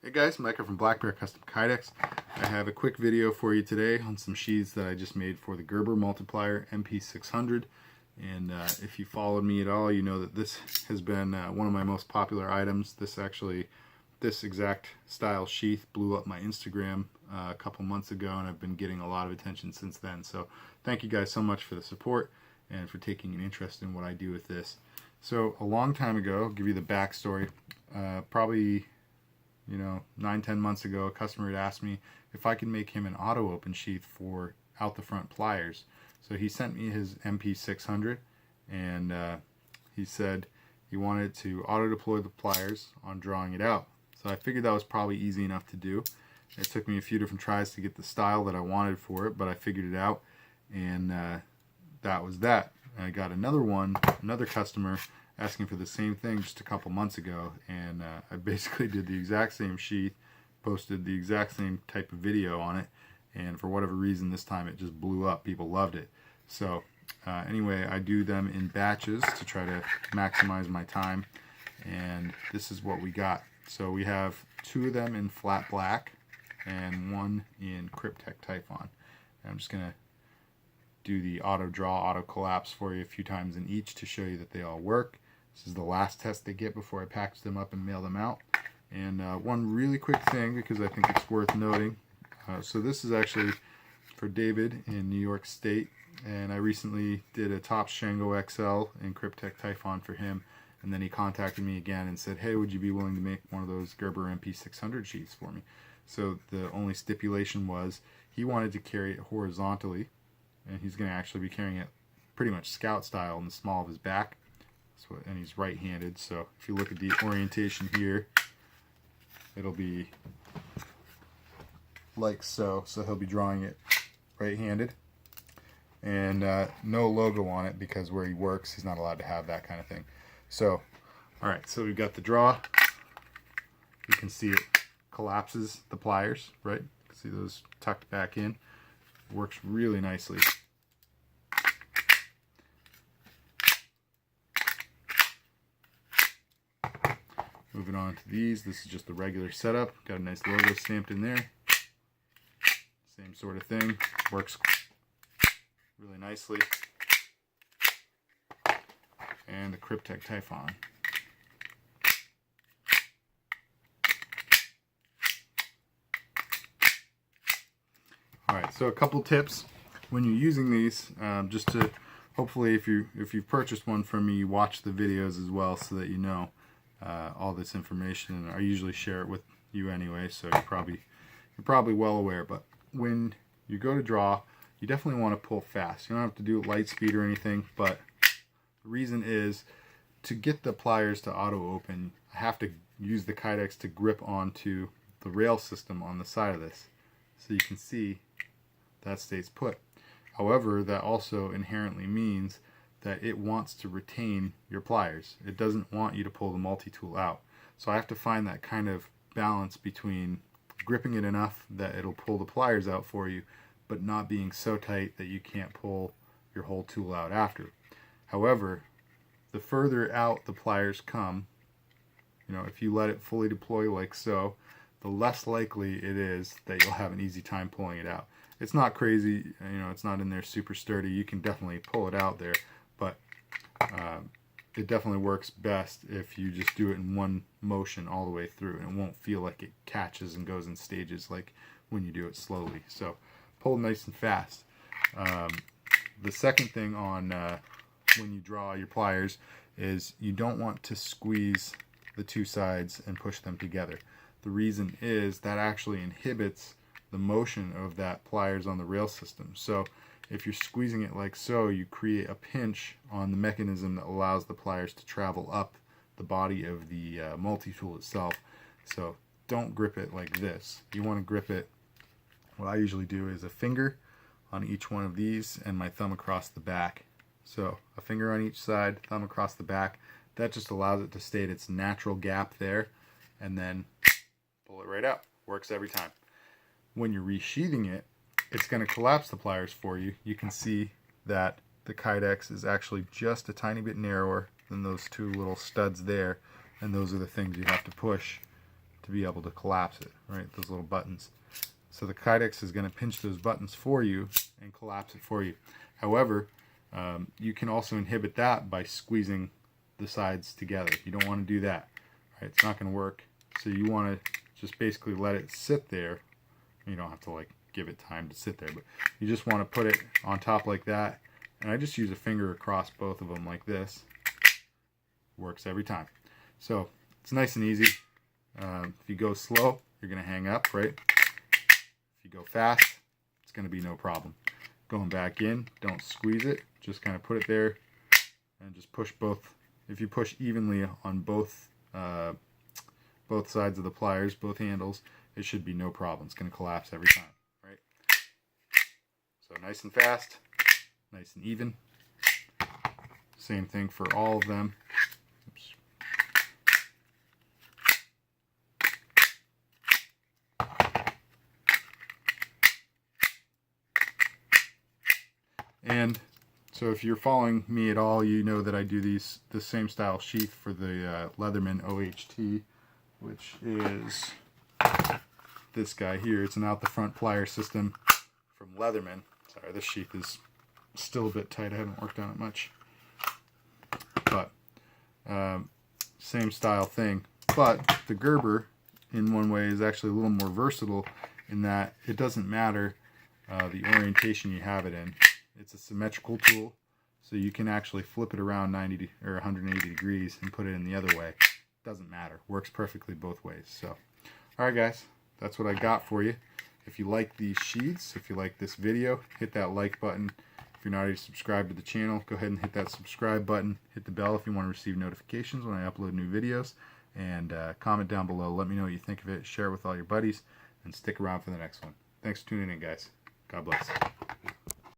Hey guys, Micah from blackbearcustomkydex. I have a quick video for you today on some sheaths that I just made for the Gerber multiplier MP600. And if you followed me at all, you know that this has been one of my most popular items. This exact style sheath blew up my Instagram a couple months ago, and I've been getting a lot of attention since then. So thank you guys so much for the support and for taking an interest in what I do with this. So a long time ago, I'll give you the backstory, probably 9-10 months ago, a customer had asked me if I could make him an auto open sheath for out the front pliers. So he sent me his MP600, and he said he wanted to auto deploy the pliers on drawing it out. So I figured that was probably easy enough to do. It took me a few different tries to get the style that I wanted for it, but I figured it out, and that was that. I got another customer asking for the same thing just a couple months ago, and I basically did the exact same sheath, posted the exact same type of video on it, and for whatever reason this time it just blew up. People loved it. So anyway, I do them in batches to try to maximize my time, and this is what we got. So we have 2 of them in flat black and 1 in Kydex Typhon. And I'm just gonna do the auto draw, auto collapse for you a few times in each to show you that they all work. This is the last test they get before I package them up and mail them out. And one really quick thing, because I think it's worth noting. So this is actually for David in New York State, and I recently did a Top Shango XL in Kydex Typhon for him, and then he contacted me again and said, hey, would you be willing to make one of those Gerber MP600 sheaths for me? So the only stipulation was he wanted to carry it horizontally, and he's going to actually be carrying it pretty much scout style in the small of his back. And he's right-handed, so if you look at the orientation here, it'll be like so. So he'll be drawing it right-handed, and no logo on it because where he works, he's not allowed to have that kind of thing. So, all right, so we've got the draw. You can see it collapses the pliers, right? You can see those tucked back in. Works really nicely. Moving on to these, this is just the regular setup. Got a nice logo stamped in there. Same sort of thing. Works really nicely. And the Kydex Typhon. Alright, so a couple tips when you're using these, just to hopefully if you've purchased one from me, you watch the videos as well so that you know all this information, and I usually share it with you anyway, so you're probably well aware. But when you go to draw, you definitely want to pull fast. You don't have to do it light speed or anything, but the reason is to get the pliers to auto open, I have to use the Kydex to grip onto the rail system on the side of this, so you can see that stays put. However, that also inherently means that it wants to retain your pliers. It doesn't want you to pull the multi-tool out. So I have to find that kind of balance between gripping it enough that it'll pull the pliers out for you, but not being so tight that you can't pull your whole tool out after. However, the further out the pliers come, if you let it fully deploy like so, the less likely it is that you'll have an easy time pulling it out. It's not crazy, it's not in there super sturdy. You can definitely pull it out there, but it definitely works best if you just do it in one motion all the way through, and it won't feel like it catches and goes in stages like when you do it slowly. So pull nice and fast. The second thing on when you draw your pliers is you don't want to squeeze the 2 sides and push them together. The reason is that actually inhibits the motion of that pliers on the rail system. So if you're squeezing it like so, you create a pinch on the mechanism that allows the pliers to travel up the body of the multi-tool itself. So don't grip it like this. You want to grip it, what I usually do is a finger on each one of these and my thumb across the back. So a finger on each side, thumb across the back. That just allows it to stay at its natural gap there, and then pull it right out. Works every time. When you're resheathing it, it's going to collapse the pliers for you. You can see that the Kydex is actually just a tiny bit narrower than those 2 little studs there, and those are the things you have to push to be able to collapse it, right? Those little buttons. So the Kydex is going to pinch those buttons for you and collapse it for you. However, you can also inhibit that by squeezing the sides together. You don't want to do that, right? It's not going to work. So you want to just basically let it sit there. You don't have to like give it time to sit there, but you just want to put it on top like that. And I just use a finger across both of them like this. Works every time. So it's nice and easy. If you go slow, you're going to hang up, right? If you go fast, it's going to be no problem. Going back in, don't squeeze it. Just kind of put it there and just push both. If you push evenly on both sides of the pliers, both handles, it should be no problem. It's going to collapse every time, right? So nice and fast, nice and even. Same thing for all of them. Oops. And so if you're following me at all, you know that I do the same style sheath for the Leatherman OHT, which is this guy here. It's an out the front plier system from Leatherman. Sorry, this sheath is still a bit tight. I haven't worked on it much. But same style thing. But the Gerber, in one way, is actually a little more versatile in that it doesn't matter the orientation you have it in. It's a symmetrical tool, so you can actually flip it around 90 or 180 degrees and put it in the other way. Doesn't matter. Works perfectly both ways. So, all right, guys, that's what I got for you. If you like these sheaths, if you like this video, hit that like button. If you're not already subscribed to the channel, go ahead and hit that subscribe button. Hit the bell if you want to receive notifications when I upload new videos. And comment down below. Let me know what you think of it. Share it with all your buddies. And stick around for the next one. Thanks for tuning in, guys. God bless.